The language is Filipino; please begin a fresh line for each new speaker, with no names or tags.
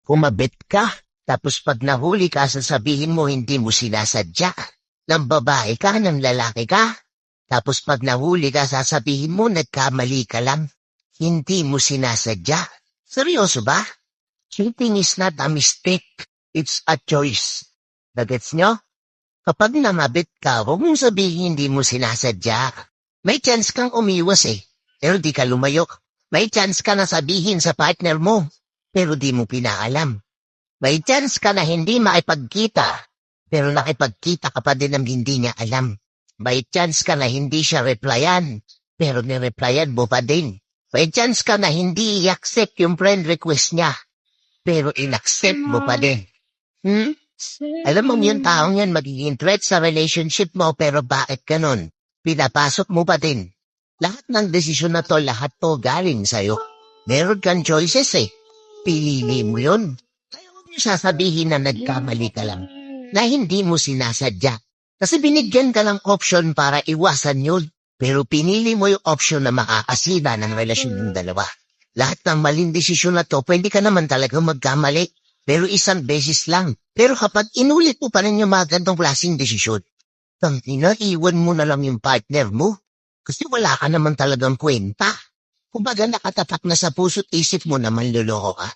Kumabit ka, tapos pag nahuli ka, sasabihin mo hindi mo sinasadya. Ng babae ka, ng lalaki ka. Tapos pag nahuli ka, sasabihin mo nagkamali ka lang. Hindi mo sinasadya. Seryoso ba? Cheating is not a mistake. It's a choice. Nagets nyo? Kapag namabit ka, huwag mong sabihin hindi mo sinasadya. May chance kang umiwas pero di ka lumayok. May chance ka na sabihin sa partner mo, pero di mo pinaalam. May chance ka na hindi makipagkita, pero nakipagkita ka pa din ng hindi niya alam. May chance ka na hindi siya replyan, pero nireplyan mo pa din. May chance ka na hindi i-accept yung friend request niya, pero in-accept mo pa din. Alam mo yung taong yan magiging threat sa relationship mo, pero bakit ganun? Pinapasok mo pa din. Lahat ng desisyon na to, lahat to galing sa'yo. Meron kang choices Pinili mo yun. Kaya huwag niyo sasabihin na nagkamali ka lang, na hindi mo sinasadya. Kasi binigyan ka ng option para iwasan yun. Pero pinili mo yung option na makakasira ng relasyon ng dalawa. Lahat ng maling desisyon na to, pwede ka naman talaga magkamali. Pero isang beses lang. Pero kapag inulit mo pa rin yung mga gantong klaseng desisyon, iwan mo na lang yung partner mo. Kasi wala ka naman talagang kwenta. Kumbaga nakatatak na sa puso't isip mo na manloloko ka.